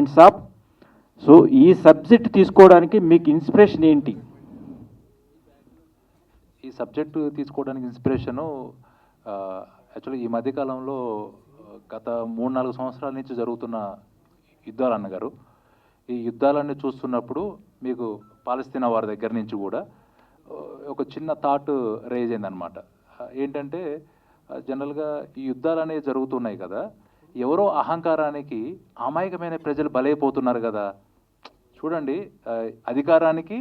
Hands of. So ఈ subject తీసుకోవడానికి మీకు ఇన్స్పిరేషన్ ఏంటి? ఈ సబ్జెక్టు తీసుకోవడానికి ఇన్స్పిరేషను యాక్చువల్లీ ఈ మధ్యకాలంలో గత 3-4 సంవత్సరాల నుంచి జరుగుతున్న యుద్ధాలు అన్నగారు. ఈ యుద్ధాలన్నీ చూస్తున్నప్పుడు మీకు పాలస్తీనా వారి దగ్గర నుంచి కూడా ఒక చిన్న థాట్ రేజ్ అయిందనమాట. ఏంటంటే జనరల్గా ఈ యుద్ధాలు అనేవి జరుగుతున్నాయి కదా, ఎవరో అహంకారానికి అమాయకమైన ప్రజలు బలైపోతున్నారు కదా. చూడండి, అధికారానికి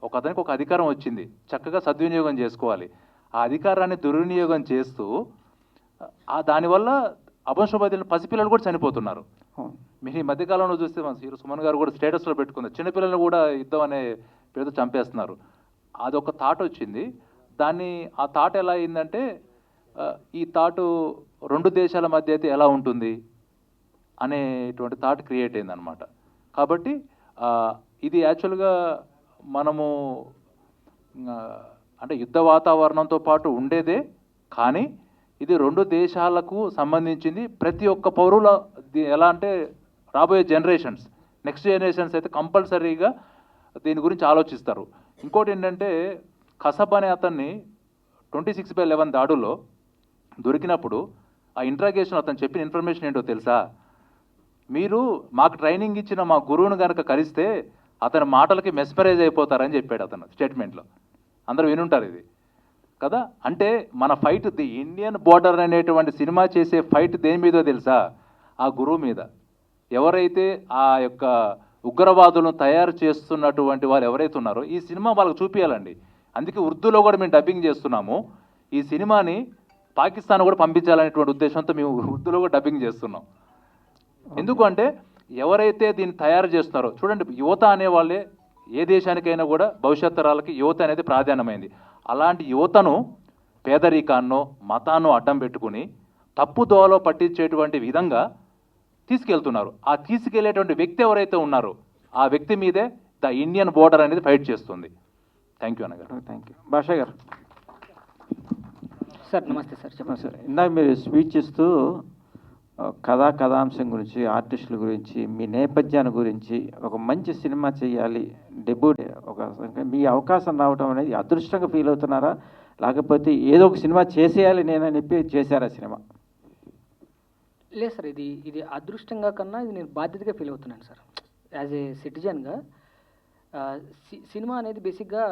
అతనికి ఒక అధికారం వచ్చింది, చక్కగా సద్వినియోగం చేసుకోవాలి. ఆ అధికారాన్ని దుర్వినియోగం చేస్తూ దానివల్ల అభంశుభాదిన పసిపిల్లలు కూడా చనిపోతున్నారు. మీరు ఈ మధ్యకాలంలో చూస్తే మన హీరో సుమన్ గారు కూడా స్టేటస్లో పెట్టుకున్నారు, చిన్నపిల్లలు కూడా యుద్ధం అనే పేరుతో చంపేస్తున్నారు. అదొక థాట్ వచ్చింది. ఆ థాట్ ఎలా అయిందంటే, ఈ థాటు 2 దేశాల మధ్య అయితే ఎలా ఉంటుంది అనేటువంటి థాట్ క్రియేట్ అయిందనమాట. కాబట్టి ఇది యాక్చువల్గా మనము అంటే యుద్ధ వాతావరణంతో పాటు ఉండేదే, కానీ ఇది 2 దేశాలకు సంబంధించింది. ప్రతి ఒక్క పౌరుల ఎలా అంటే రాబోయే జనరేషన్స్, నెక్స్ట్ జనరేషన్స్ అయితే కంపల్సరీగా దీని గురించి ఆలోచిస్తారు. ఇంకోటి ఏంటంటే, కసబ్ అనే అతన్ని 26/11 దాడుల్లో దొరికినప్పుడు ఆ ఇంట్రాగేషన్ అతను చెప్పిన ఇన్ఫర్మేషన్ ఏంటో తెలుసా? మీరు మాకు ట్రైనింగ్ ఇచ్చిన మా గురువును కనుక కలిస్తే అతని మాటలకి మెస్మరైజ్ అయిపోతారని చెప్పాడు అతను స్టేట్మెంట్లో. అందరూ వినుంటారు ఇది కదా. అంటే మన ఫైట్ ది ఇండియన్ బోర్డర్ అనేటువంటి సినిమా చేసే ఫైట్ దేని మీదో తెలుసా? ఆ గురువు మీద. ఎవరైతే ఆ యొక్క ఉగ్రవాదులను తయారు చేస్తున్నటువంటి వాళ్ళు ఎవరైతే ఉన్నారో ఈ సినిమా వాళ్ళకి చూపించాలండి. అందుకే ఉర్దూలో కూడా మేము డబ్బింగ్ చేస్తున్నాము. ఈ సినిమాని పాకిస్తాన్ కూడా పంపించాలనేటువంటి ఉద్దేశంతో మేము ఉర్దూలో కూడా డబ్బింగ్ చేస్తున్నాం. ఎందుకు అంటే ఎవరైతే దీన్ని తయారు చేస్తున్నారో చూడండి, యువత అనేవాళ్ళే ఏ దేశానికైనా కూడా భవిష్యత్ తరాలకి యువత అనేది ప్రాధాన్యమైంది. అలాంటి యువతను పేదరికాన్నో మతాన్నో అడ్డం పెట్టుకుని తప్పు దోవలో పట్టించేటువంటి విధంగా తీసుకెళ్తున్నారు. ఆ తీసుకెళ్లేటువంటి వ్యక్తి ఎవరైతే ఉన్నారో ఆ వ్యక్తి మీదే ద ఇండియన్ బోర్డర్ అనేది ఫైట్ చేస్తుంది. థ్యాంక్ యూ అన్నగారు. Thank you. భాషా గారు. సార్ నమస్తే సార్. చెప్పండి సార్. ఇందాక మీరు స్పీచ్ ఇస్తూ కథాంశం గురించి, ఆర్టిస్టుల గురించి, మీ నేపథ్యాన్ని గురించి, ఒక మంచి సినిమా చేయాలి, డెబ్యూట్ మీ అవకాశం రావడం అనేది అదృష్టంగా ఫీల్ అవుతున్నారా, లేకపోతే ఏదో ఒక సినిమా చేసేయాలి నేనని చెప్పి చేశారా సినిమా? లేదు సార్, ఇది అదృష్టంగా కన్నా ఇది నేను బాధ్యతగా ఫీల్ అవుతున్నాను సార్. యాజ్ ఏ సిటిజన్గా సినిమా అనేది బేసిక్గా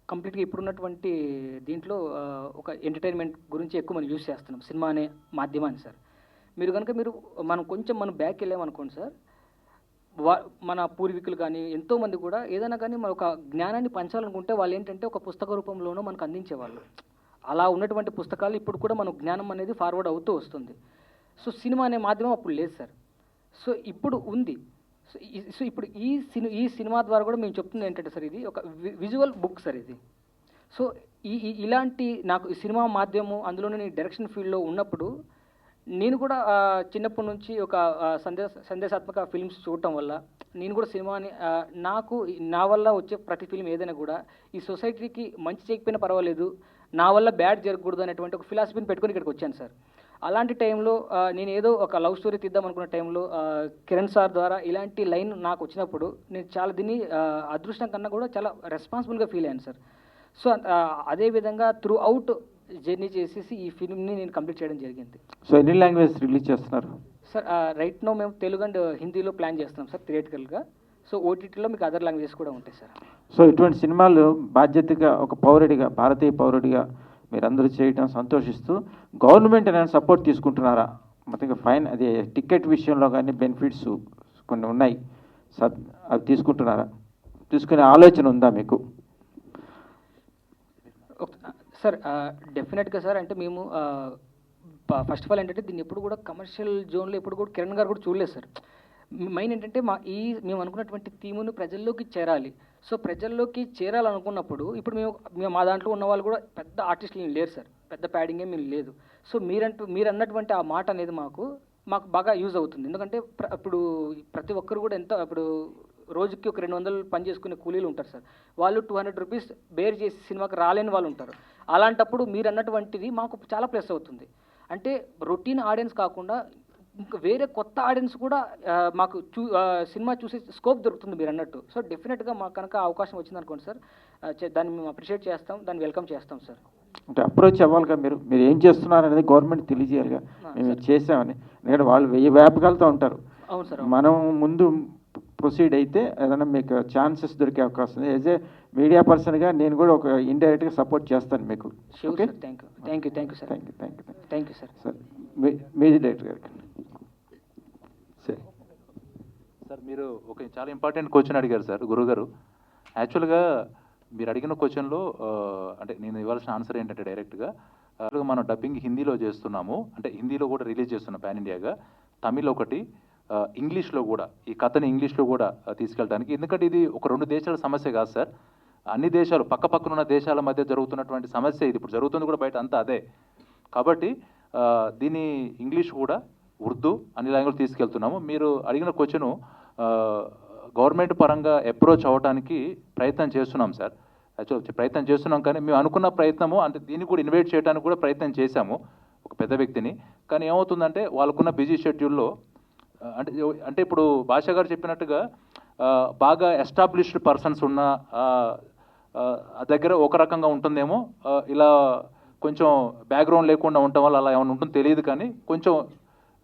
కంప్లీట్గా ఇప్పుడున్నటువంటి దీంట్లో ఒక ఎంటర్టైన్మెంట్ గురించి ఎక్కువ మనం యూజ్ చేస్తున్నాం సినిమా అనే మాధ్యమాన్ని సార్. మనం కొంచెం బ్యాక్ వెళ్ళామనుకోండి సార్, మన పూర్వీకులు కానీ ఎంతోమంది కూడా ఏదైనా కానీ మన ఒక జ్ఞానాన్ని పంచాలనుకుంటే వాళ్ళు ఏంటంటే ఒక పుస్తక రూపంలోనూ మనకు అందించేవాళ్ళు. అలా ఉన్నటువంటి పుస్తకాలు ఇప్పుడు కూడా మన జ్ఞానం అనేది ఫార్వర్డ్ అవుతూ వస్తుంది. సో సినిమా అనే మాధ్యమం అప్పుడు లేదు సార్. సో ఇప్పుడు ఉంది. సో ఇప్పుడు ఈ సినిమా ద్వారా కూడా మేము చెప్తుంది ఏంటంటే సార్, ఇది ఒక విజువల్ బుక్ సార్ ఇది. సో ఇలాంటి నాకు ఈ సినిమా మాధ్యమం, అందులోనే నేను డైరెక్షన్ ఫీల్డ్లో ఉన్నప్పుడు నేను కూడా చిన్నప్పటి నుంచి ఒక సందేశాత్మక ఫిల్మ్స్ చూడటం వల్ల నేను కూడా సినిమాని నా వల్ల వచ్చే ప్రతి ఫిల్మ్ ఏదైనా కూడా ఈ సొసైటీకి మంచి చేయకపోయినా పర్వాలేదు, నా వల్ల బ్యాడ్ జరగకూడదు అనేటువంటి ఒక ఫిలాసఫీని పెట్టుకొని ఇక్కడికి వచ్చాను సార్. అలాంటి టైంలో నేను ఏదో ఒక లవ్ స్టోరీ తీద్దాం అనుకున్న టైంలో కిరణ్ సార్ ద్వారా ఇలాంటి లైన్ నాకు వచ్చినప్పుడు నేను చాలా దీన్ని అదృష్టం కన్నా కూడా చాలా రెస్పాన్సిబుల్గా ఫీల్ అయ్యాను సార్. సో అదేవిధంగా త్రూ అవుట్ జర్నీ చేసేసి ఈ ఫిల్మ్ని నేను కంప్లీట్ చేయడం జరిగింది. సో ఎన్ని లాంగ్వేజ్ రిలీజ్ చేస్తున్నారు సార్? రైట్ నో మేము తెలుగు అండ్ హిందీలో ప్లాన్ చేస్తున్నాం సార్ థియేటికల్గా. సో ఓటీటీలో మీకు అదర్ లాంగ్వేజెస్ కూడా ఉంటాయి సార్. సో ఇటువంటి సినిమాలు బాధ్యతగా ఒక పౌరుడిగా, భారతీయ పౌరుడిగా మీరందరూ చేయడం సంతోషిస్తూ గవర్నమెంట్ అనేది సపోర్ట్ తీసుకుంటున్నారా? మొత్తంగా ఫైన్ అది టికెట్ విషయంలో కానీ బెనిఫిట్స్ కొన్ని ఉన్నాయి, అవి తీసుకుంటున్నారా? తీసుకునే ఆలోచన ఉందా మీకు? సార్ డెఫినెట్గా సార్. అంటే మేము ఫస్ట్ ఆఫ్ ఆల్ ఏంటంటే దీన్ని ఎప్పుడు కూడా కమర్షియల్ జోన్లో ఎప్పుడు కూడా కిరణ్ గారు కూడా చూడలేదు సార్. మెయిన్ ఏంటంటే మేము అనుకున్నటువంటి థీమును ప్రజల్లోకి చేరాలి. సో ప్రజల్లోకి చేరాలనుకున్నప్పుడు ఇప్పుడు మేము మా దాంట్లో ఉన్న వాళ్ళు కూడా పెద్ద ఆర్టిస్టులు లేరు సార్, పెద్ద ప్యాడింగ్ ఏం లేదు. సో మీరు అన్నటువంటి ఆ మాట అనేది మాకు బాగా యూజ్ అవుతుంది. ఎందుకంటే ఇప్పుడు ప్రతి ఒక్కరు కూడా ఇప్పుడు రోజుకి ఒక 200 పని చేసుకునే కూలీలు ఉంటారు సార్. వాళ్ళు 200 రూపీస్ బేర్ చేసి సినిమాకి రాలేని వాళ్ళు ఉంటారు. అలాంటప్పుడు మీరు అన్నటువంటిది మాకు చాలా ప్లస్ అవుతుంది. అంటే రొటీన్ ఆడియన్స్ కాకుండా ఇంకా వేరే కొత్త ఆడియన్స్ కూడా మాకు సినిమా చూసే స్కోప్ దొరుకుతుంది మీరు అన్నట్టు. సో డెఫినెట్గా మాకు కనుక అవకాశం వచ్చింది అనుకోండి సార్, దాన్ని మేము అప్రిషియేట్ చేస్తాం, దాన్ని వెల్కమ్ చేస్తాం సార్. అంటే అప్రోచ్ అవ్వాలిగా, మీరు ఏం చేస్తున్నారు అనేది గవర్నమెంట్ తెలియజేయాలిగా, మేము ఇది చేసామని. ఎందుకంటే వాళ్ళు 1000 వ్యాపకాలతో ఉంటారు. అవును సార్. మనం ముందు ప్రొసీడ్ అయితే ఏదైనా మీకు ఛాన్సెస్ దొరికే అవకాశం ఉంది. యాజ్ ఏ మీడియా పర్సన్గా నేను కూడా ఒక ఇండైరెక్ట్గా సపోర్ట్ చేస్తాను మీకు. Okay, thank you sir. Thank you sir. Sir music director గారికి. సార్ మీరు ఒక చాలా ఇంపార్టెంట్ క్వశ్చన్ అడిగారు సార్ గురుగారు. యాక్చువల్గా మీరు అడిగిన క్వశ్చన్లో అంటే నేను ఇవ్వాల్సిన ఆన్సర్ ఏంటంటే డైరెక్ట్గా మనం డబ్బింగ్ హిందీలో చేస్తున్నాము, అంటే హిందీలో కూడా రిలీజ్ చేస్తున్నాం పాన్ ఇండియాగా, తమిళ్ ఒకటి, ఇంగ్లీష్లో కూడా ఈ కథని ఇంగ్లీష్లో కూడా తీసుకెళ్ళడానికి. ఎందుకంటే ఇది ఒక 2 దేశాల సమస్య కాదు సార్, అన్ని దేశాలు పక్కపక్కనున్న దేశాల మధ్య జరుగుతున్నటువంటి సమస్య ఇది. ఇప్పుడు జరుగుతుంది కూడా బయట అంతా అదే. కాబట్టి దీన్ని ఇంగ్లీష్ కూడా ఉర్దూ అన్ని లాంగ్వేజ్ తీసుకెళ్తున్నాము. మీరు అడిగిన క్వశ్చను గవర్నమెంట్ పరంగా అప్రోచ్ అవ్వడానికి ప్రయత్నం చేస్తున్నాం సార్. యాక్చువల్ ప్రయత్నం చేస్తున్నాం, కానీ మేము అనుకున్న ప్రయత్నము అంటే దీన్ని కూడా ఇన్వైట్ చేయడానికి కూడా ప్రయత్నం చేశాము ఒక పెద్ద వ్యక్తిని. కానీ ఏమవుతుందంటే వాళ్ళకున్న బిజీ షెడ్యూల్లో అంటే ఇప్పుడు భాషా గారు చెప్పినట్టుగా బాగా ఎస్టాబ్లిష్డ్ పర్సన్స్ ఉన్న దగ్గర ఒక రకంగా ఉంటుందేమో, ఇలా కొంచెం బ్యాక్గ్రౌండ్ లేకుండా ఉండటం వల్ల అలా ఏమైనా ఉంటుందో తెలియదు, కానీ కొంచెం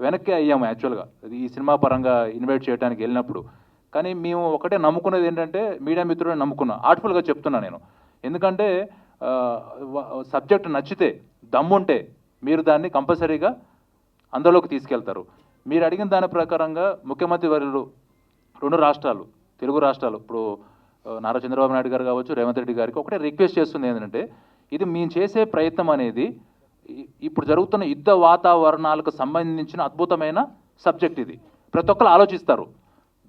వెనక్కి అయ్యాము యాక్చువల్గా ఈ సినిమా పరంగా ఇన్వైట్ చేయడానికి వెళ్ళినప్పుడు. కానీ మేము ఒకటే నమ్ముకున్నది ఏంటంటే మీడియా మిత్రులను నమ్ముకున్నాం. ఆర్ట్ఫుల్గా చెప్తున్నా నేను, ఎందుకంటే సబ్జెక్ట్ నచ్చితే దమ్ముంటే మీరు దాన్ని కంపల్సరీగా అందులోకి తీసుకెళ్తారు. మీరు అడిగిన దాని ప్రకారంగా ముఖ్యమంత్రి వర్యులు 2 రాష్ట్రాలు, తెలుగు రాష్ట్రాలు, ఇప్పుడు నారా చంద్రబాబు నాయుడు గారు కావచ్చు, రేవంత్ రెడ్డి గారికి ఒకటే రిక్వెస్ట్ చేస్తుంది ఏంటంటే, ఇది మేము చేసే ప్రయత్నం అనేది ఇప్పుడు జరుగుతున్న యుద్ధ వాతావరణాలకు సంబంధించిన అద్భుతమైన సబ్జెక్ట్. ఇది ప్రతి ఒక్కరు ఆలోచిస్తారు,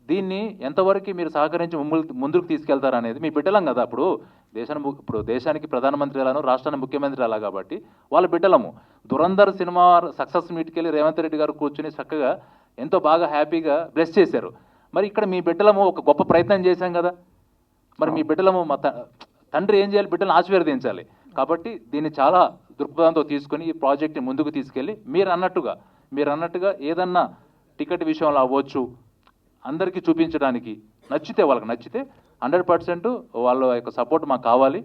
దీన్ని ఎంతవరకు మీరు సహకరించి ముందుకు తీసుకెళ్తారు అనేది. మీ బిడ్డలం కదా, ఇప్పుడు దేశానికి ప్రధానమంత్రి ఎలానో రాష్ట్రానికి ముఖ్యమంత్రి అలా, కాబట్టి వాళ్ళ బిడ్డలము. దురంధర్ సినిమా సక్సెస్ మీట్కి వెళ్ళి రేవంత్ రెడ్డి గారు కూర్చుని చక్కగా ఎంతో బాగా హ్యాపీగా బ్లెస్ చేశారు. మరి ఇక్కడ మీ బిడ్డలము ఒక గొప్ప ప్రయత్నం చేశాం కదా, మరి మీ బిడ్డలము మా తండ్రి ఏం చేయాలి, బిడ్డలను ఆశీర్వదించాలి. కాబట్టి దీన్ని చాలా దృక్పథంతో తీసుకొని ఈ ప్రాజెక్ట్ని ముందుకు తీసుకెళ్ళి మీరు అన్నట్టుగా ఏదన్నా టికెట్ విషయంలో అవ్వచ్చు, అందరికీ చూపించడానికి వాళ్ళకి నచ్చితే 100% వాళ్ళ యొక్క సపోర్ట్ మాకు కావాలి.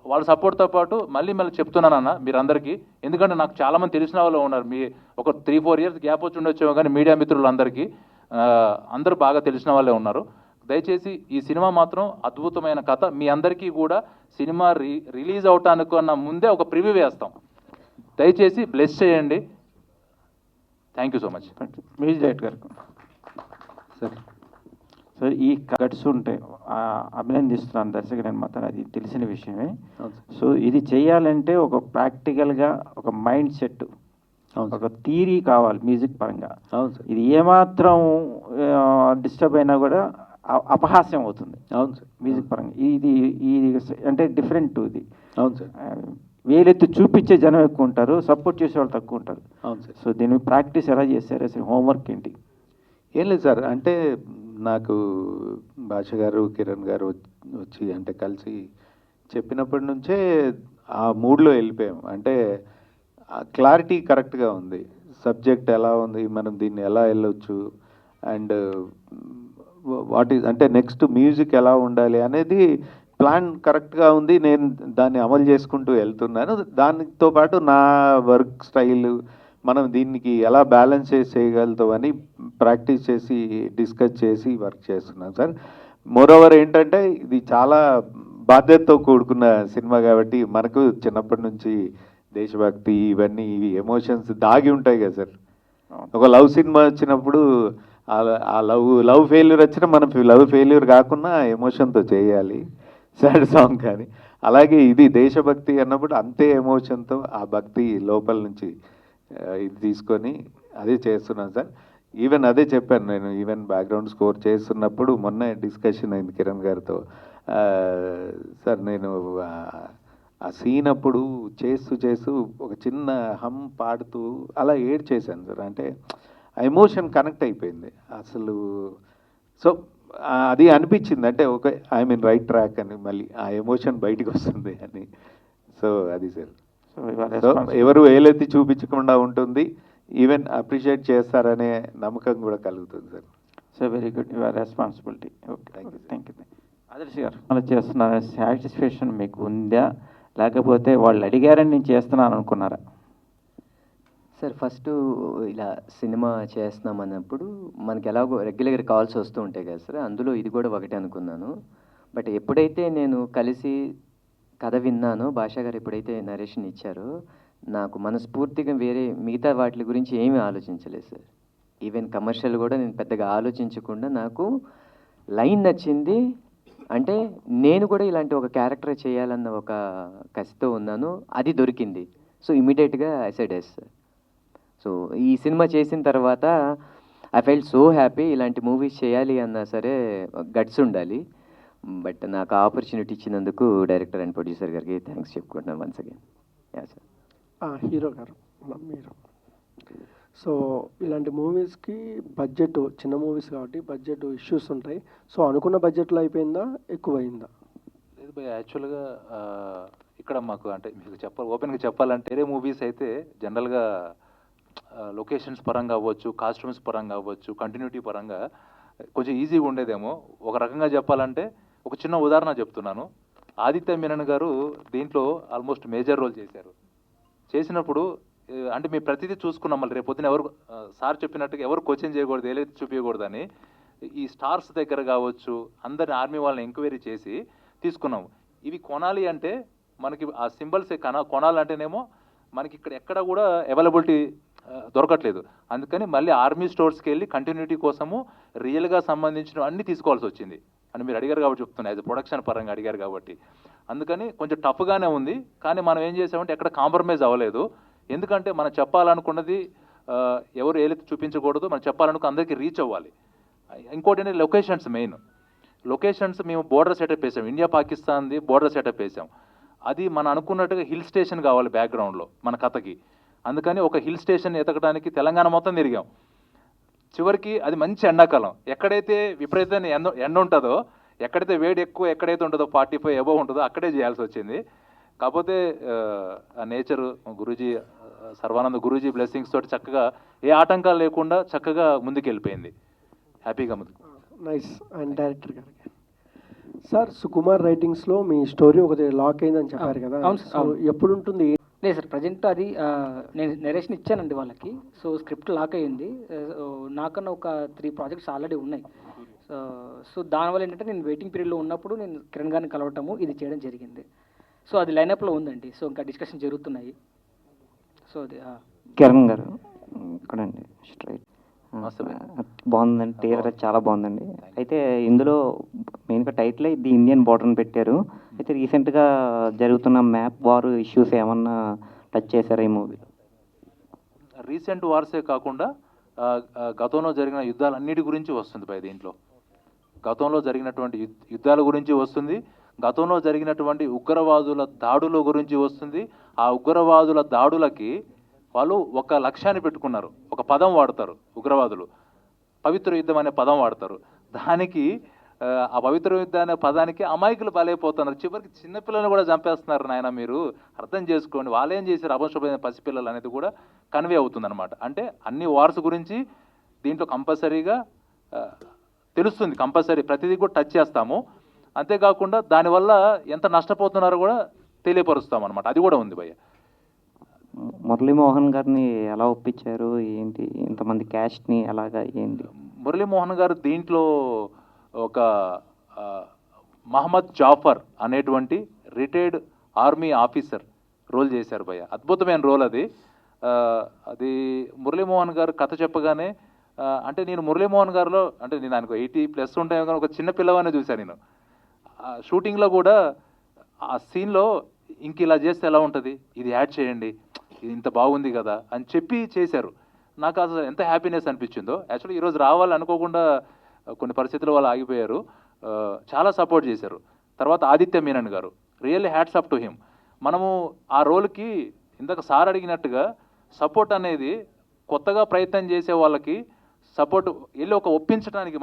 వాళ్ళ సపోర్ట్తో పాటు మళ్ళీ చెప్తున్నానన్న మీరందరికీ, ఎందుకంటే నాకు చాలామంది తెలిసిన వాళ్ళు ఉన్నారు, మీ ఒక 3-4 ఇయర్స్ గ్యాప్ వచ్చి ఉండొచ్చేమో, కానీ మీడియా మిత్రులందరికీ అందరూ బాగా తెలిసిన వాళ్ళే ఉన్నారు. దయచేసి ఈ సినిమా మాత్రం అద్భుతమైన కథ. మీ అందరికీ కూడా సినిమా రిలీజ్ అవటానికన్నా ముందే ఒక ప్రివ్యూ వేస్తాం, దయచేసి బ్లెస్ చేయండి. Thank you so much. Music director గారు. సార్ ఈ కట్స్ ఉంటే అభినందిస్తున్నాను దర్శకుడు, నేను మాత్రం అది తెలిసిన విషయమే. సో ఇది చేయాలంటే ఒక ప్రాక్టికల్గా ఒక మైండ్ సెట్, ఒక థియరీ కావాలి మ్యూజిక్ పరంగా. ఇది ఏమాత్రం డిస్టర్బ్ అయినా కూడా అపహాస్యం అవుతుంది. అవును సార్, మ్యూజిక్ పరంగా ఇది అంటే డిఫరెంట్. ఇది అవును సార్, వేలెత్తి చూపించే జనం ఎక్కువ ఉంటారు, సపోర్ట్ చేసే వాళ్ళు తక్కువ ఉంటారు. అవును సార్. సో దీన్ని ప్రాక్టీస్ ఎలా చేశారు, అసలు హోంవర్క్ ఏంటి? ఏం లేదు సార్, అంటే నాకు భాష గారు, కిరణ్ గారు వచ్చి అంటే కలిసి చెప్పినప్పటి నుంచే ఆ మూడ్లో వెళ్ళిపోయాము. అంటే క్లారిటీ కరెక్ట్గా ఉంది, సబ్జెక్ట్ ఎలా ఉంది, మనం దీన్ని ఎలా వెళ్ళొచ్చు, అండ్ వాట్ ఈజ్ అంటే నెక్స్ట్ మ్యూజిక్ ఎలా ఉండాలి అనేది ప్లాన్ కరెక్ట్గా ఉంది. నేను దాన్ని అమలు చేసుకుంటూ వెళ్తున్నాను. దానితో పాటు నా వర్క్ స్టైల్, మనం దీనికి ఎలా బ్యాలెన్స్ చేయగలుగుతాం అని ప్రాక్టీస్ చేసి డిస్కస్ చేసి వర్క్ చేస్తున్నాం సార్. మోరోవర్ ఏంటంటే ఇది చాలా బాధ్యతతో కూడుకున్న సినిమా కాబట్టి మనకు చిన్నప్పటి నుంచి దేశభక్తి ఇవన్నీ ఎమోషన్స్ దాగి ఉంటాయి కదా సార్. ఒక లవ్ సినిమా వచ్చినప్పుడు ఆ లవ్ ఫెయిల్యూర్ వచ్చినా మనం లవ్ ఫెయిల్యూర్ కాకుండా ఎమోషన్తో చేయాలి సాడ్ సాంగ్. కానీ అలాగే ఇది దేశభక్తి అన్నప్పుడు అంతే ఎమోషన్తో ఆ భక్తి లోపల నుంచి ఇది తీసుకొని అదే చేస్తున్నాను సార్. ఈవెన్ అదే చెప్పాను నేను, ఈవెన్ బ్యాక్గ్రౌండ్ స్కోర్ చేస్తున్నప్పుడు మొన్న డిస్కషన్ అయింది కిరణ్ గారితో. సార్ నేను ఆ సీన్ అప్పుడు చేస్తూ ఒక చిన్న హమ్ పాడుతూ అలా ఏడ్ చేశాను సార్. అంటే ఆ ఎమోషన్ కనెక్ట్ అయిపోయింది అసలు. సో అది అనిపించింది, అంటే okay I mean right track అని, మళ్ళీ ఆ ఎమోషన్ బయటకు వస్తుంది అని. సో అది సార్, సో ఎవరు వేలెత్తి చూపించకుండా ఉంటుంది. ఈవెన్ అప్రిషియేట్ చేస్తారనే నమ్మకం కూడా కలుగుతుంది sir. So very good, your responsibility. Okay, Thank you. Thank you. Adarsh గారు, అలా చేస్తున్న సాటిస్ఫాక్షన్ మీకు ఉందా, లేకపోతే వాళ్ళు అడిగారని నేను చేస్తున్నాను అనుకున్నారా? సార్ ఫస్ట్ ఇలా సినిమా చేస్తున్నాం అన్నప్పుడు మనకి ఎలాగో రెగ్యులర్ కాల్స్ వస్తూ ఉంటాయి కదా సార్, అందులో ఇది కూడా ఒకటే అనుకున్నాను. బట్ ఎప్పుడైతే నేను కలిసి కథ విన్నానో, భాషా గారు ఎప్పుడైతే నరేషన్ ఇచ్చారో, నాకు మనస్ఫూర్తిగా వేరే మిగతా వాటి గురించి ఏమీ ఆలోచించలేదు సార్. ఈవెన్ కమర్షియల్ కూడా నేను పెద్దగా ఆలోచించకుండా నాకు లైన్ నచ్చింది. అంటే నేను కూడా ఇలాంటి ఒక క్యారెక్టర్ చేయాలన్న ఒక కసితో ఉన్నాను, అది దొరికింది. సో ఇమీడియట్గా I said yes sir. So ఈ సినిమా చేసిన తర్వాత ఐ ఫెల్ట్ సో హ్యాపీ. ఇలాంటి మూవీస్ చేయాలి అన్నా సరే గట్స్ ఉండాలి. బట్ నాకు ఆపర్చునిటీ ఇచ్చినందుకు డైరెక్టర్ అండ్ ప్రొడ్యూసర్ గారికి థ్యాంక్స్ చెప్పుకుంటున్నాను once again. Yeah sir. Hero గారు, మీరు సో ఇలాంటి మూవీస్కి బడ్జెట్, చిన్న మూవీస్ కాబట్టి బడ్జెట్ ఇష్యూస్ ఉంటాయి. సో అనుకున్న బడ్జెట్లో అయిపోయిందా, ఎక్కువైందా? లేదు భయ్య, యాక్చువల్గా ఇక్కడ మాకు అంటే మీకు ఓపెన్గా చెప్పాలంటే వేరే మూవీస్ అయితే జనరల్గా లొకేషన్స్ పరంగా అవ్వచ్చు, కాస్ట్యూమ్స్ పరంగా అవ్వచ్చు, కంటిన్యూటీ పరంగా కొంచెం ఈజీగా ఉండేదేమో. ఒక రకంగా చెప్పాలంటే ఒక చిన్న ఉదాహరణ చెప్తున్నాను. ఆదిత్య మీనన్ గారు దీంట్లో ఆల్మోస్ట్ మేజర్ రోల్ చేశారు. చేసినప్పుడు అంటే మేము ప్రతిదీ చూసుకున్నాం. మళ్ళీ రేపు పొద్దున ఎవరు సార్ చెప్పినట్టుగా ఎవరు క్వశ్చన్ చేయకూడదు, ఏదైతే చూపించకూడదని ఈ స్టార్స్ దగ్గర కావచ్చు అందరిని ఆర్మీ వాళ్ళని ఎంక్వైరీ చేసి తీసుకున్నాం. ఇవి కొనాలి అంటే మనకి ఆ సింబల్స్ కొనాలంటేనేమో మనకి ఇక్కడ ఎక్కడ కూడా అవైలబిలిటీ దొరకట్లేదు. అందుకని మళ్ళీ ఆర్మీ స్టోర్స్కి వెళ్ళి కంటిన్యూటీ కోసము రియల్గా సంబంధించిన అన్నీ తీసుకోవాల్సి వచ్చింది. అని మీరు అడిగారు కాబట్టి చెప్తున్నాను, యాజ్ ప్రొడక్షన్ పరంగా అడిగారు కాబట్టి. అందుకని కొంచెం టఫ్గానే ఉంది. కానీ మనం ఏం చేసామంటే ఎక్కడ కాంప్రమైజ్ అవ్వలేదు. ఎందుకంటే మనం చెప్పాలనుకున్నది ఎవరు ఏదైతే చూపించకూడదు, మనం చెప్పాలనుకున్న అందరికీ రీచ్ అవ్వాలి. ఇంకోటి ఏంటంటే లొకేషన్స్ మెయిన్. లొకేషన్స్ మేము బోర్డర్ సెటప్ వేసాం, ఇండియా పాకిస్తాన్ది బోర్డర్ సెటప్ వేసాం. అది మనం అనుకున్నట్టుగా హిల్ స్టేషన్ కావాలి బ్యాక్గ్రౌండ్లో మన కథకి. అందుకని ఒక హిల్ స్టేషన్ ఎతకడానికి తెలంగాణ మొత్తం తిరిగాం. చివరికి అది మంచి ఎండాకాలం. ఎక్కడైతే విపరీతమైన ఎండ ఉంటుందో, ఎక్కడైతే వేడి ఎక్కువ ఎక్కడైతే ఉంటుందో 45 అబవ్ ఉంటుందో అక్కడే చేయాల్సి వచ్చింది. కాకపోతే ఆ నేచరు గురూజీ, సర్వానంద గురూజీ బ్లెస్సింగ్స్ తోటి చక్కగా ఏ ఆటంకాలు లేకుండా చక్కగా ముందుకెళ్ళిపోయింది, హ్యాపీగా ముందుకు. నైస్. అండ్ డైరెక్టర్ గారికి సార్, సుకుమార్ రైటింగ్స్లో మీ స్టోరీ ఒకటి లాక్ అయిందని చెప్పారు కదా, అవును సార్. సో ఎప్పుడు ఉంటుంది? లేదు సార్, ప్రజెంట్ అది నేను నెరేషన్ ఇచ్చానండి వాళ్ళకి. సో స్క్రిప్ట్ లాక్ అయ్యింది. నాకన్నా ఒక 3 ప్రాజెక్ట్స్ ఆల్రెడీ ఉన్నాయి. సో దానివల్ల ఏంటంటే నేను వెయిటింగ్ పీరియడ్లో ఉన్నప్పుడు నేను కిరణ్ గారిని కలవటము ఇది చేయడం జరిగింది. సో అది లైనప్లో ఉందండి. సో ఇంకా డిస్కషన్ జరుగుతున్నాయి. సో అది కిరణ్ గారు ఇక్కడండి స్ట్రైట్. నమస్తే. బాగుందండి, టీజర్ చాలా బాగుందండి. అయితే ఇందులో మెయిన్గా టైటిల్ ది ఇండియన్ బార్డర్ని పెట్టారు. అయితే రీసెంట్గా జరుగుతున్న మ్యాప్ వార్ ఇష్యూస్ ఏమన్నా టచ్ చేశారా ఈ మూవీలో? రీసెంట్ వార్సే కాకుండా గతంలో జరిగిన యుద్ధాలన్నిటి గురించి వస్తుంది పై దీంట్లో. గతంలో జరిగినటువంటి యుద్ధాల గురించి వస్తుంది, గతంలో జరిగినటువంటి ఉగ్రవాదుల దాడుల గురించి వస్తుంది. ఆ ఉగ్రవాదుల దాడులకి వాళ్ళు ఒక లక్ష్యాన్ని పెట్టుకున్నారు, ఒక పదం వాడతారు ఉగ్రవాదులు, పవిత్ర యుద్ధం అనే పదం వాడతారు. దానికి ఆ పవిత్ర యుద్ధం అనే పదానికి అమాయకులు బలైపోతున్నారు. చివరికి చిన్నపిల్లల్ని కూడా చంపేస్తున్నారు. నాయన మీరు అర్థం చేసుకోండి, వాళ్ళేం చేశారు అపశుభమైన పసిపిల్లలు అనేది కూడా కన్వే అవుతుందన్నమాట. అంటే అన్ని వార్స్ గురించి దీంట్లో కంపల్సరీగా తెలుస్తుంది, కంపల్సరీ ప్రతిదీ కూడా టచ్ చేస్తాము. అంతేకాకుండా దానివల్ల ఎంత నష్టపోతున్నారో కూడా తెలియపరుస్తాం అనమాట. అది కూడా ఉంది భయ్య. మురళీమోహన్ గారిని ఎలా ఒప్పించారు ఏంటి, ఇంతమంది క్యాస్ట్ని ఎలాగా ఏంటి? మురళీమోహన్ గారు దీంట్లో ఒక మహమ్మద్ జాఫర్ అనేటువంటి రిటైర్డ్ ఆర్మీ ఆఫీసర్ రోల్ చేశారు భయ్య. అద్భుతమైన రోల్ అది. అది మురళీమోహన్ గారు కథ చెప్పగానే అంటే నేను మురళీమోహన్ గారిలో అంటే నేను ఆయనకు 80+ ఉంటాయి కానీ ఒక చిన్న పిల్లవాడిని చూశాను నేను. షూటింగ్లో కూడా ఆ సీన్లో ఇంక ఇలా చేస్తే ఎలా ఉంటుంది, ఇది యాడ్ చేయండి, ఇది ఇంత బాగుంది కదా అని చెప్పి చేశారు. నాకు అసలు ఎంత హ్యాపీనెస్ అనిపించిందో. యాక్చువల్లీ ఈరోజు రావాలి అనుకోకుండా కొన్ని పరిస్థితుల వల్ల ఆగిపోయారు. చాలా సపోర్ట్ చేశారు. తర్వాత ఆదిత్య మీనన్ గారు, really hats up to him. మనము ఆ రోల్కి ఇందాక సార్ అడిగినట్టుగా సపోర్ట్ అనేది కొత్తగా ప్రయత్నం చేసే వాళ్ళకి సపోర్ట్ వెళ్ళి ఒక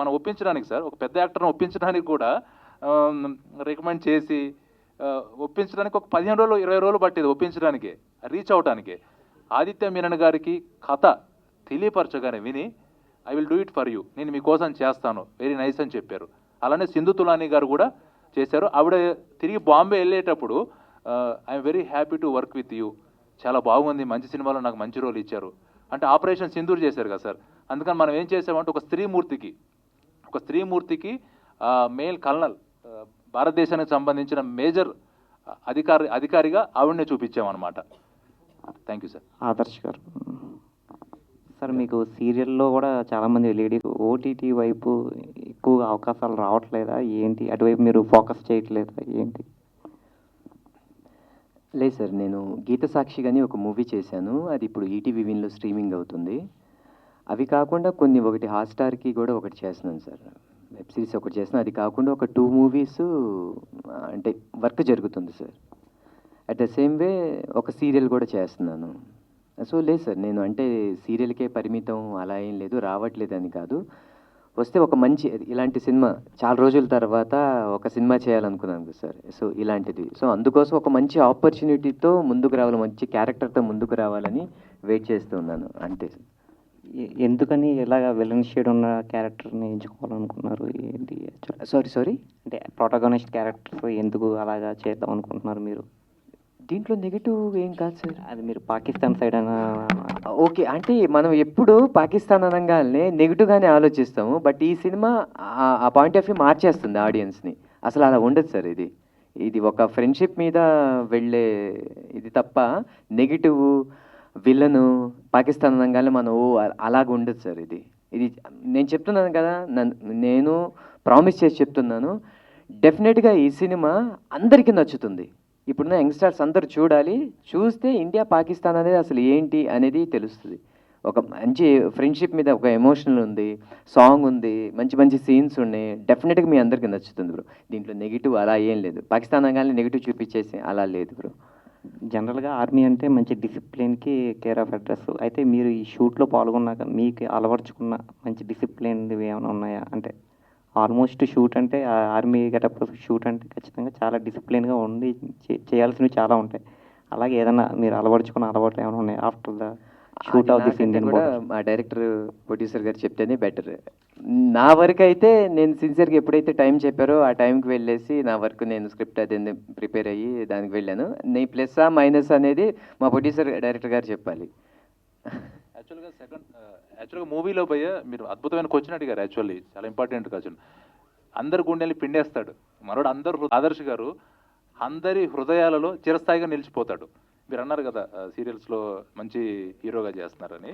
మనం ఒప్పించడానికి సార్, ఒక పెద్ద యాక్టర్ని ఒప్పించడానికి కూడా రికమెండ్ చేసి ఒప్పించడానికి ఒక 15 రోజులు 20 రోజులు పట్టేది ఒప్పించడానికి, రీచ్ అవడానికి. ఆదిత్య మీనన్ గారికి కథ తెలియపరచగానే విని I will do it for you, నేను మీకోసం చేస్తాను, వెరీ నైస్ అని చెప్పారు. అలానే సింధు తులాని గారు కూడా చేశారు. ఆవిడ తిరిగి బాంబే వెళ్ళేటప్పుడు I'm very happy to work with you, చాలా బాగుంది, మంచి సినిమాలో నాకు మంచి రోల్ ఇచ్చారు అంటే ఆపరేషన్ సింధూర్ చేశారు కదా సార్. అందుకని మనం ఏం చేసామంటే ఒక స్త్రీమూర్తికి మేల్ కల్నల్, భారతదేశానికి సంబంధించిన మేజర్ అధికారిగా ఆవిడనే చూపించామన్నమాట. Thank you sir. ఆదర్శ్ గారు సార్, మీకు సీరియల్లో కూడా చాలామంది లేడీస్ ఓటీటీ వైపు ఎక్కువ అవకాశాలు రావట్లేదా ఏంటి? అటువైపు మీరు ఫోకస్ చేయట్లేదా ఏంటి? లేదు సార్, నేను గీత సాక్షిగాని ఒక మూవీ చేశాను, అది ఇప్పుడు ఈటీవీ విన్లో స్ట్రీమింగ్ అవుతుంది. అవి కాకుండా ఒకటి హాట్స్టార్కి కూడా ఒకటి చేస్తున్నాను సార్, వెబ్ సిరీస్ ఒకటి చేస్తున్నాను. అది కాకుండా ఒక 2 మూవీస్ అంటే వర్క్ జరుగుతుంది sir. At the same way ఒక సీరియల్ కూడా చేస్తున్నాను. సో లేదు సార్, నేను అంటే సీరియల్కే పరిమితం అలా ఏం లేదు, రావట్లేదని కాదు. వస్తే ఒక మంచి ఇలాంటి సినిమా చాలా రోజుల తర్వాత ఒక సినిమా చేయాలనుకున్నాను కదా సార్. సో ఇలాంటిది, సో అందుకోసం ఒక మంచి ఆపర్చునిటీతో ముందుకు రావాలి, మంచి క్యారెక్టర్తో ముందుకు రావాలని వెయిట్ చేస్తూ ఉన్నాను అంతే సార్. ఎందుకని ఇలాగ విలన్ షేడ్ ఉన్న క్యారెక్టర్ని ఎంచుకోవాలనుకున్నారు ఏంటి? సారీ అంటే ప్రొటాగనిస్ట్ క్యారెక్టర్స్ ఎందుకు అలాగా చేద్దాం అనుకుంటున్నారు మీరు? దీంట్లో నెగిటివ్ ఏం కాదు సార్. అది మీరు పాకిస్తాన్ సైడ్ అన్న ఓకే, అంటే మనం ఎప్పుడు పాకిస్తాన్ అనగానే నెగిటివ్గానే ఆలోచిస్తాము, బట్ ఈ సినిమా ఆ పాయింట్ ఆఫ్ వ్యూ మార్చేస్తుంది ఆడియన్స్ని. అసలు అలా ఉండదు సార్, ఇది ఒక ఫ్రెండ్షిప్ మీద వెళ్ళే ఇది తప్ప నెగిటివ్ విలను పాకిస్తాన్ అనగానే మనం అలాగ ఉండదు సార్. ఇది నేను చెప్తున్నాను కదా, నేను ప్రామిస్ చేసి చెప్తున్నాను, డెఫినెట్గా ఈ సినిమా అందరికీ నచ్చుతుంది. ఇప్పుడున్న యంగ్స్టర్స్ అందరూ చూడాలి, చూస్తే ఇండియా పాకిస్తాన్ అనేది అసలు ఏంటి అనేది తెలుస్తుంది. ఒక మంచి ఫ్రెండ్షిప్ మీద ఒక ఎమోషనల్ ఉంది, సాంగ్ ఉంది, మంచి మంచి సీన్స్ ఉన్నాయి, డెఫినెట్గా మీ అందరికీ నచ్చుతుంది బ్రో. దీంట్లో నెగిటివ్ అలా ఏం లేదు, పాకిస్తాన్ అనగానే నెగిటివ్ చూపించేసి అలా లేదు బ్రో. జనరల్గా ఆర్మీ అంటే మంచి డిసిప్లిన్కి కేర్ ఆఫ్ అడ్రస్. అయితే మీరు ఈ షూట్లో పాల్గొన్నాక మీకు అలవర్చుకున్న మంచి డిసిప్లిన్ ఏమైనా ఉన్నాయా? అంటే ఆల్మోస్ట్ షూట్ అంటే ఆర్మీ గెటప్ షూట్ అంటే ఖచ్చితంగా చాలా డిసిప్లిన్గా ఉండి చేయాల్సినవి చాలా ఉంటాయి. అలాగే ఏదైనా మీరు అలవర్చుకున్న అలవాట్లు ఏమైనా ఉన్నాయి after the shoot of this Indian కూడా మా డైరెక్టర్ ప్రొడ్యూసర్ గారు చెప్తేనే బెటర్. నా వర్క్ అయితే నేను సిన్సియర్గా ఎప్పుడైతే టైం చెప్పారో ఆ టైంకి వెళ్ళేసి నా వర్క్ నేను స్క్రిప్ట్ అది ప్రిపేర్ అయ్యి దానికి వెళ్ళాను. నీ ప్లస్ మైనస్ అనేది మా ప్రొడ్యూసర్ డైరెక్టర్ గారు చెప్పాలి. యాక్చువల్గా మూవీలో పోయే మీరు అద్భుతమైన క్వశ్చన్ అడిగారు. యాక్చువల్లీ చాలా ఇంపార్టెంట్ క్వశ్చన్. అందరు గుండెల్ని పిండేస్తాడు మనోడు. ఆదర్శ్ గారు అందరి హృదయాలలో చిరస్థాయిగా నిలిచిపోతాడు. మీరు అన్నారు కదా సీరియల్స్లో మంచి హీరోగా చేస్తున్నారని.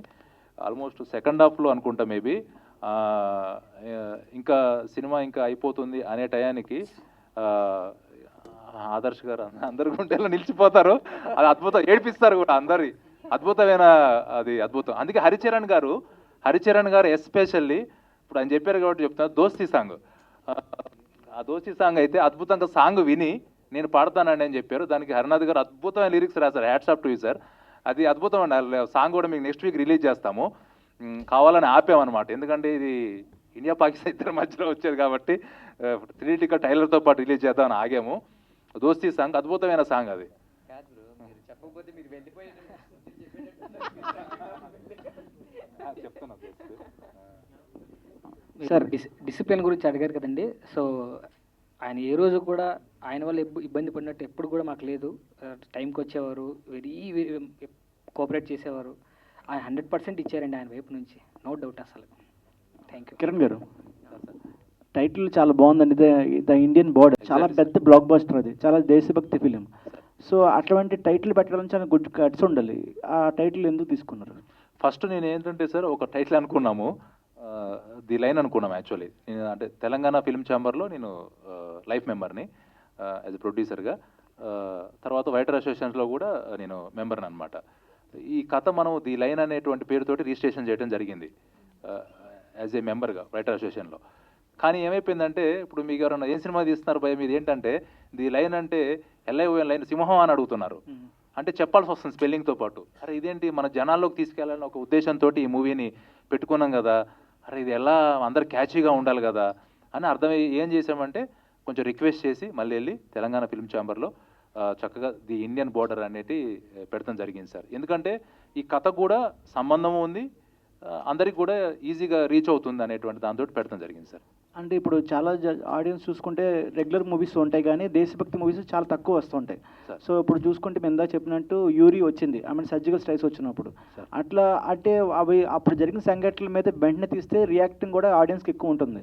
ఆల్మోస్ట్ సెకండ్ హాఫ్లో అనుకుంటా మేబీ ఇంకా సినిమా ఇంకా అయిపోతుంది అనే టయానికి ఆదర్శ్ గారు అందరి గుండెల్లో నిలిచిపోతారు. అది అద్భుతం, ఏడిపిస్తారు కూడా అందరి. అద్భుతమైన అది అద్భుతం. అందుకే హరిచరణ్ గారు ఎస్పెషల్లీ ఇప్పుడు ఆయన చెప్పారు కాబట్టి చెప్తున్నారు, దోస్తీ సాంగ్. ఆ దోస్తీ సాంగ్ అయితే అద్భుతంగా సాంగ్ విని నేను పాడతానండి అని చెప్పారు. దానికి హరినాథ్ గారు అద్భుతమైన లిరిక్స్ రాశారు. Hats off to you sir. అది అద్భుతం అండి. సాంగ్ కూడా మీకు నెక్స్ట్ వీక్ రిలీజ్ చేస్తాము. కావాలని ఆపామన్నమాట, ఎందుకంటే ఇది ఇండియా పాకిస్తాన్ ఇద్దరి మధ్యలో వచ్చేది కాబట్టి 3D టైలర్తో పాటు రిలీజ్ చేద్దామని ఆగాము. దోస్తీ సాంగ్ అద్భుతమైన సాంగ్ అది. సార్ డిసిప్లిన్ గురించి అడిగారు కదండి. సో ఆయన ఏ రోజు కూడా ఆయన వల్ల ఇబ్బంది పడినట్టు ఎప్పుడు కూడా మాకు లేదు. టైంకి వచ్చేవారు, వెరీ కోఆపరేట్ చేసేవారు. ఆయన 100% ఇచ్చారండి ఆయన వైపు నుంచి, నో డౌట్ అసలు. Thank you. కిరణ్ గారు, టైటిల్ చాలా బాగుందండి. ద ఇండియన్ బోర్డర్ చాలా పెద్ద బ్లాక్ బస్టర్, అది చాలా దేశభక్తి ఫిలిం. సో అటువంటి టైటిల్ పెట్టడం చాలా గుడ్ కట్స్ ఉండాలి. ఆ టైటిల్ ఎందుకు తీసుకున్నారు? ఫస్ట్ నేను ఏంటంటే సార్ ఒక టైటిల్ అనుకున్నాము, ది లైన్ అనుకున్నాం. యాక్చువల్లీ నేను అంటే తెలంగాణ ఫిల్మ్ ఛాంబర్లో నేను లైఫ్ మెంబర్ని యాజ్ ఎ ప్రొడ్యూసర్గా. తర్వాత రైటర్ అసోసియేషన్స్లో కూడా నేను మెంబర్ని అనమాట. ఈ కథ మనం ది లైన్ అనేటువంటి పేరుతోటి రిజిస్ట్రేషన్ చేయడం జరిగింది యాజ్ ఏ మెంబర్గా రైటర్ అసోసియేషన్లో. కానీ ఏమైపోయిందంటే ఇప్పుడు మీకు ఎవరన్నా ఏం సినిమా తీస్తున్నారు భయ మీరు ఏంటంటే ది లైన్ అంటే LION లైన్ సింహం అని అడుగుతున్నారు. అంటే చెప్పాల్సి వస్తుంది స్పెల్లింగ్తో పాటు. అరే ఇదేంటి మన జనాల్లోకి తీసుకెళ్లాలని ఒక ఉద్దేశంతో ఈ మూవీని పెట్టుకున్నాం కదా, అరే ఇది ఎలా అందరు క్యాచీగా ఉండాలి కదా అని అర్థమయ్యి ఏం చేసామంటే కొంచెం రిక్వెస్ట్ చేసి మళ్ళీ వెళ్ళి తెలంగాణ ఫిల్మ్ ఛాంబర్లో చక్కగా ది ఇండియన్ బోర్డర్ అనేది పెడతాం జరిగింది సార్. ఎందుకంటే ఈ కథ కూడా సంబంధం ఉంది, అందరికి కూడా ఈజీగా రీచ్ అవుతుంది అనేటువంటి దాంతో పెట్టడం జరిగింది సార్. అంటే ఇప్పుడు చాలా ఆడియన్స్ చూసుకుంటే రెగ్యులర్ మూవీస్ ఉంటాయి కానీ దేశభక్తి మూవీస్ చాలా తక్కువ వస్తుంటాయి. Sir. సో ఇప్పుడు చూసుకుంటే మేము ఇందా చెప్పినట్టు యూరి వచ్చింది, ఐ మీన్ సర్జికల్ స్ట్రైక్స్ వచ్చినప్పుడు Sir. అట్లా అంటే అవి అప్పుడు జరిగిన సంఘటనల మీద వెంటనే తీస్తే రియాక్టింగ్ కూడా ఆడియన్స్కి ఎక్కువ ఉంటుంది.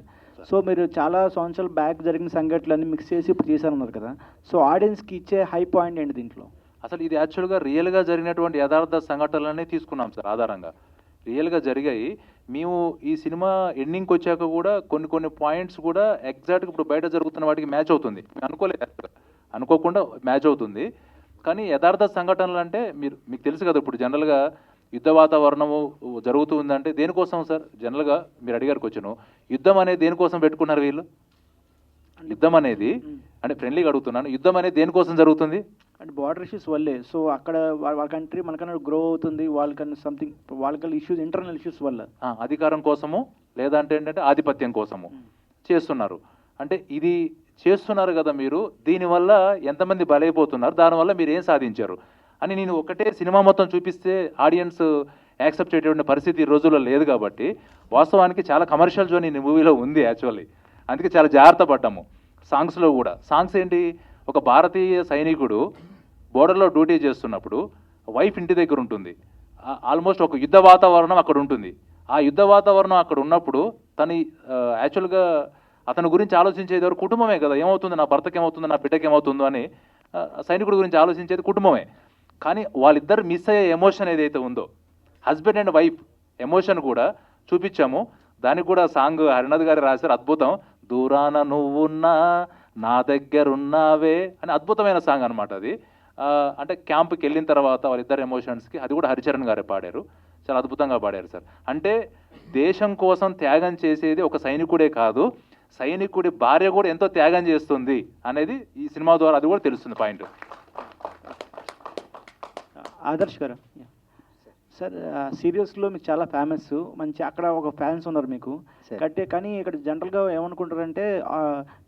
సో మీరు చాలా సంవత్సరాల బ్యాక్ జరిగిన సంఘటనలన్నీ మిక్స్ చేసి ఇప్పుడు చేశారన్నారు కదా, సో ఆడియన్స్కి ఇచ్చే హై పాయింట్ ఏంటి దీంట్లో? అసలు ఇది యాక్చువల్గా రియల్గా జరిగినటువంటి యథార్థ సంఘటనలనే తీసుకున్నాం సార్ ఆధారంగా. రియల్గా జరిగాయి. మేము ఈ సినిమా ఎండింగ్కి వచ్చాక కూడా కొన్ని పాయింట్స్ కూడా ఎగ్జాక్ట్గా ఇప్పుడు బయట జరుగుతున్న వాటికి మ్యాచ్ అవుతుంది. మేము అనుకోలేదు, అనుకోకుండా మ్యాచ్ అవుతుంది. కానీ యథార్థ సంఘటనలు అంటే మీకు తెలుసు కదా, ఇప్పుడు జనరల్గా యుద్ధ వాతావరణము జరుగుతుందంటే దేనికోసం సార్? జనరల్గా మీరు అడిగారు క్వశ్చన్, యుద్ధం అనేది దేనికోసం పెట్టుకున్నారు వీళ్ళు? యుద్ధం అనేది అంటే ఫ్రెండ్లీగా అడుగుతున్నాను, యుద్ధం అనేది దేనికోసం జరుగుతుంది? అంటే బార్డర్ ఇష్యూస్ వల్లే. సో అక్కడ వాళ్ళ కంట్రీ మనకన్నా గ్రో అవుతుంది, వాళ్ళకన్నా సంథింగ్ వాళ్ళకన్నా ఇష్యూస్, ఇంటర్నల్ ఇష్యూస్ వల్ల. అధికారం కోసము లేదంటే ఏంటంటే ఆధిపత్యం కోసము చేస్తున్నారు. అంటే ఇది చేస్తున్నారు కదా మీరు, దీనివల్ల ఎంతమంది బలైపోతున్నారు, దానివల్ల మీరు ఏం సాధించారు అని నేను ఒకటే సినిమా మొత్తం చూపిస్తే ఆడియన్స్ యాక్సెప్ట్ చేసేటువంటి పరిస్థితి ఈ రోజుల్లో లేదు. కాబట్టి వాస్తవానికి చాలా కమర్షియల్ జోన్ ఈ మూవీలో ఉంది యాక్చువల్లీ. అందుకే చాలా జాగ్రత్త పడ్డాము. సాంగ్స్లో కూడా సాంగ్స్ ఏంటి, ఒక భారతీయ సైనికుడు బోర్డర్లో డ్యూటీ చేస్తున్నప్పుడు వైఫ్ ఇంటి దగ్గర ఉంటుంది, ఆల్మోస్ట్ ఒక యుద్ధ వాతావరణం అక్కడ ఉంటుంది. ఆ యుద్ధ వాతావరణం అక్కడ ఉన్నప్పుడు తను యాక్చువల్గా అతని గురించి ఆలోచించేది ఎవరు? కుటుంబమే కదా. ఏమవుతుంది, నా భర్తకి ఏమవుతుందో, నా బిడ్డకి ఏమవుతుందో అని సైనికుడి గురించి ఆలోచించేది కుటుంబమే. కానీ వాళ్ళిద్దరు మిస్ అయ్యే ఎమోషన్ ఏదైతే ఉందో, హస్బెండ్ అండ్ వైఫ్ ఎమోషన్ కూడా చూపించాము. దానికి కూడా సాంగ్ హరినాథ్ గారు రాశారు, అద్భుతం. దూరాన నువ్వున్నా నా దగ్గరున్నావే అని అద్భుతమైన సాంగ్ అనమాట అది. అంటే క్యాంప్కి వెళ్ళిన తర్వాత వాళ్ళిద్దరు ఎమోషన్స్కి అది కూడా హరిచరణ్ గారే పాడారు, చాలా అద్భుతంగా పాడారు సార్. అంటే దేశం కోసం త్యాగం చేసేది ఒక సైనికుడే కాదు, సైనికుడి భార్య కూడా ఎంతో త్యాగం చేస్తుంది అనేది ఈ సినిమా ద్వారా అది కూడా తెలుస్తుంది పాయింట్. ఆదర్శ్ గారు సార్, సీరియల్స్లో మీకు చాలా ఫేమస్, మంచి అక్కడ ఒక ఫ్యాన్స్ ఉన్నారు మీకు కానీ ఇక్కడ జనరల్గా ఏమనుకుంటారంటే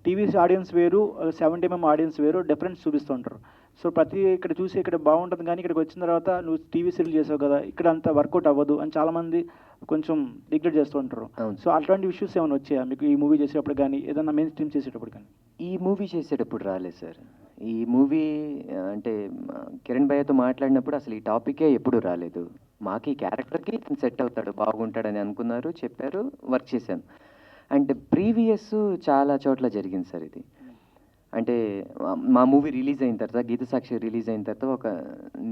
టీవీ ఆడియన్స్ వేరు, 70mm ఆడియన్స్ వేరు, డిఫరెన్స్ చూపిస్తుంటారు. సో ఇక్కడ చూసి ఇక్కడ బాగుంటుంది కానీ ఇక్కడికి వచ్చిన తర్వాత నువ్వు టీవీ సీరియల్ చేసావు కదా, ఇక్కడ అంతా వర్కౌట్ అవ్వదు అని చాలామంది కొంచెం డిగ్రేడ్ చేస్తూ ఉంటారు. సో అట్లాంటి ఇష్యూస్ ఏమైనా వచ్చాయా మీకు ఈ మూవీ చేసేటప్పుడు కానీ, ఏదైనా మెయిన్ స్ట్రీమ్ చేసేటప్పుడు కానీ? ఈ మూవీ చేసేటప్పుడు రాలేదు సార్. ఈ మూవీ అంటే కిరణ్ భయ్యతో మాట్లాడినప్పుడు అసలు ఈ టాపికే ఎప్పుడు రాలేదు. మాకు ఈ క్యారెక్టర్కి సెట్ అవుతాడు, బాగుంటాడని అనుకున్నారు, చెప్పారు, వర్క్ చేశాను. అంటే ప్రీవియస్ చాలా చోట్ల జరిగింది సార్ ఇది. అంటే మా మూవీ రిలీజ్ అయిన తర్వాత, గీత సాక్షి రిలీజ్ అయిన తర్వాత ఒక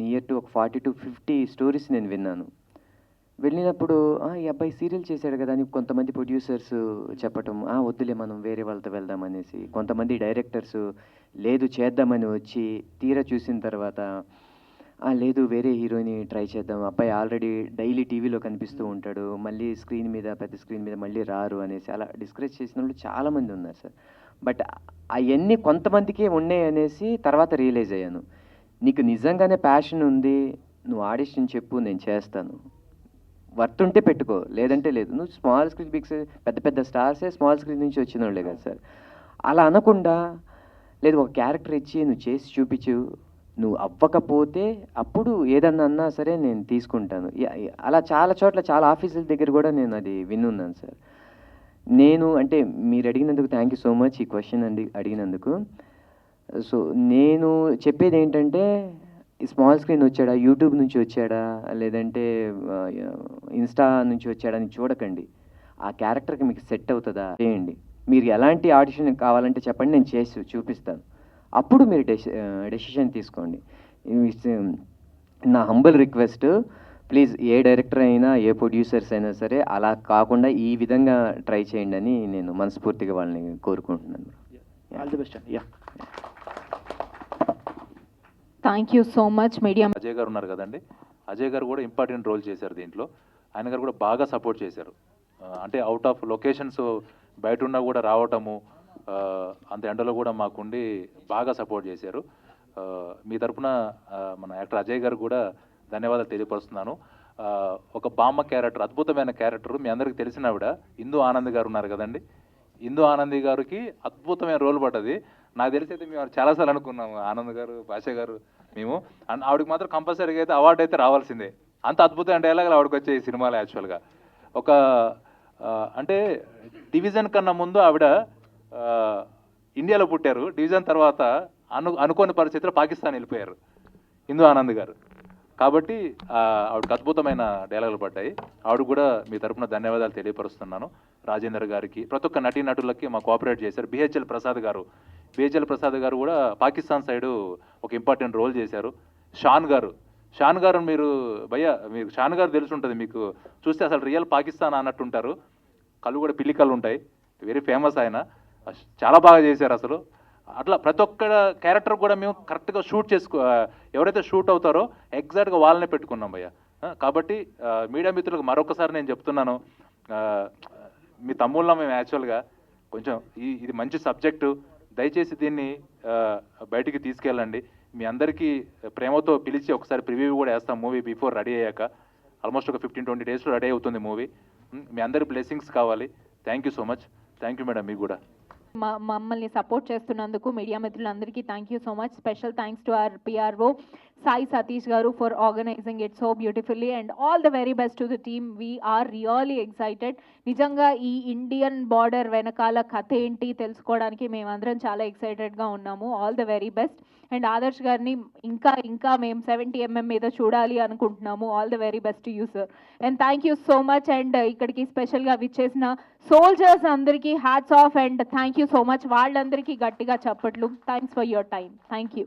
నియర్ టు ఒక 40 to 50 స్టోరీస్ నేను విన్నాను. వెళ్ళినప్పుడు ఈ అబ్బాయి సీరియల్ చేశాడు కదా అని కొంతమంది ప్రొడ్యూసర్స్ చెప్పటం, వద్దులే మనం వేరే వాళ్ళతో వెళ్దాం అనేసి. కొంతమంది డైరెక్టర్స్ లేదు చేద్దామని వచ్చి తీరా చూసిన తర్వాత లేదు వేరే హీరోని ట్రై చేద్దాం, అబ్బాయి ఆల్రెడీ డైలీ టీవీలో కనిపిస్తూ ఉంటాడు, మళ్ళీ స్క్రీన్ మీద పెద్ద స్క్రీన్ మీద మళ్ళీ రారు అనేసి అలా డిస్కరేజ్ చేసిన వాళ్ళు చాలామంది ఉన్నారు సార్. బట్ అవన్నీ కొంతమందికే ఉన్నాయి అనేసి తర్వాత రియలైజ్ అయ్యాను. నీకు నిజంగానే ప్యాషన్ ఉంది, నువ్వు ఆడిషన్ చెప్పు, నేను చేస్తాను, వర్త్ ఉంటే పెట్టుకో, లేదంటే లేదు. నువ్వు స్మాల్ స్క్రీన్ బిగ్ పెద్ద పెద్ద స్టార్సే స్మాల్ స్క్రీన్ నుంచి వచ్చిన వాళ్ళే కదా సార్. అలా అనకుండా లేదు ఒక క్యారెక్టర్ ఇచ్చి నువ్వు చేసి చూపించు, నువ్వు అవ్వకపోతే అప్పుడు ఏదన్నా అన్నా సరే నేను తీసుకుంటాను. అలా చాలా చోట్ల చాలా ఆఫీసుల దగ్గర కూడా నేను అది విన్నున్నాను సార్. నేను అంటే మీరు అడిగినందుకు థ్యాంక్ యూ సో మచ్ ఈ క్వశ్చన్ అడిగినందుకు. సో నేను చెప్పేది ఏంటంటే స్మాల్ స్క్రీన్ వచ్చాడా, యూట్యూబ్ నుంచి వచ్చాడా, లేదంటే ఇన్స్టా నుంచి వచ్చాడా అని చూడకండి. ఆ క్యారెక్టర్కి మీకు సెట్ అవుతుందా చేయండి. మీరు ఎలాంటి ఆడిషన్ కావాలంటే చెప్పండి, నేను చేసి చూపిస్తాను. అప్పుడు మీరు డెసిషన్ తీసుకోండి. నా humble request, please A director అయినా ఏ ప్రొడ్యూసర్స్ అయినా సరే అలా కాకుండా ఈ విధంగా ట్రై చేయండి అని నేను మనస్ఫూర్తిగా వాళ్ళని కోరుకుంటున్నాను. All the best. Thank you so much media. Ajay గారు ఉన్నారు కదండి, అజయ్ గారు కూడా ఇంపార్టెంట్ రోల్ చేశారు దీంట్లో. ఆయన గారు కూడా బాగా సపోర్ట్ చేశారు. అంటే అవుట్ ఆఫ్ లొకేషన్స్ బయట ఉన్నా కూడా రావటము, అంత ఎండలో కూడా మాకుండి బాగా సపోర్ట్ చేశారు. మీ తరఫున మన యాక్టర్ అజయ్ గారు కూడా ధన్యవాదాలు తెలియపరుస్తున్నాను. ఒక బామ్మ క్యారెక్టర్, అద్భుతమైన క్యారెక్టర్, మీ అందరికీ తెలిసిన ఆవిడ ఇందు ఆనంద్ గారు ఉన్నారు కదండి. ఇందు ఆనంద్ గారికి అద్భుతమైన రోల్ పడ్డది. నాకు తెలిసి అయితే మేము చాలాసార్లు అనుకున్నాము, ఆనంద్ గారు, భాష గారు, మేము ఆవిడకి మాత్రం కంపల్సరీగా అయితే అవార్డు అయితే రావాల్సిందే. అంత అద్భుతమైన డైలాగులు ఆవిడకి వచ్చాయి ఈ సినిమాలో యాక్చువల్గా. ఒక అంటే డివిజన్ కన్నా ముందు ఆవిడ ఇండియాలో పుట్టారు, డివిజన్ తర్వాత అనుకోని పరిస్థితిలో పాకిస్తాన్ వెళ్ళిపోయారు హిందూ ఆనంద్ గారు. కాబట్టి ఆవిడకి అద్భుతమైన డైలాగులు పడ్డాయి. ఆవిడ కూడా మీ తరపున ధన్యవాదాలు తెలియపరుస్తున్నాను. రాజేందర్ గారికి, ప్రతి ఒక్క నటీనటులకి మా కోఆపరేట్ చేశారు. బిహెచ్ఎల్ ప్రసాద్ గారు కూడా పాకిస్తాన్ సైడు ఒక ఇంపార్టెంట్ రోల్ చేశారు. షాన్ గారు మీరు షాన్ గారు తెలిసి ఉంటుంది మీకు, చూస్తే అసలు రియల్ పాకిస్తాన్ అన్నట్టుంటారు. కళ్ళు కూడా పిల్లి కళ్ళు ఉంటాయి, వెరీ ఫేమస్ ఆయన, చాలా బాగా చేశారు అసలు. అట్లా ప్రతి ఒక్క క్యారెక్టర్ కూడా మేము కరెక్ట్గా ఎవరైతే షూట్ అవుతారో ఎగ్జాక్ట్గా వాళ్ళనే పెట్టుకున్నాం భయ్య. కాబట్టి మీడియా మిత్రులకు మరొకసారి నేను చెప్తున్నాను, మీ తమ్ముళ్ళ మేము యాక్చువల్గా కొంచెం ఇది మంచి సబ్జెక్టు, దయచేసి దీన్ని బయటికి తీసుకెళ్ళండి. మీ అందరికీ ప్రేమతో పిలిచి ఒకసారి ప్రివ్యూ కూడా వేస్తాం మూవీ బిఫోర్ రెడీ అయ్యాక. ఆల్మోస్ట్ ఒక 15-20 డేస్లో రెడీ అవుతుంది మూవీ. మీ అందరి బ్లెస్సింగ్స్ కావాలి. Thank you so much. Thank you madam. మీకు కూడా మమ్మల్ని సపోర్ట్ చేస్తున్నందుకు మీడియా మిత్రులందరికీ thank you so much. Special thanks to our PRO Sai Satish గారు for organising it so beautifully and all the very best to the team. We are really excited. నిజంగా ఈ Indian border వెనకాల కథ ఏంటి తెలుసుకోవడానికి మేమందరం చాలా ఎక్సైటెడ్గా ఉన్నాము. All the very best. And Adarsh గారిని ఇంకా మేము 70mm మీద చూడాలి అనుకుంటున్నాము. All the very best to you sir and thank you so much. And ఇక్కడికి స్పెషల్గా విచ్చేసిన సోల్జర్స్ అందరికీ hats off and thank you so much. వాళ్ళందరికీ గట్టిగా చప్పట్లు. Thanks for your time. Thank you.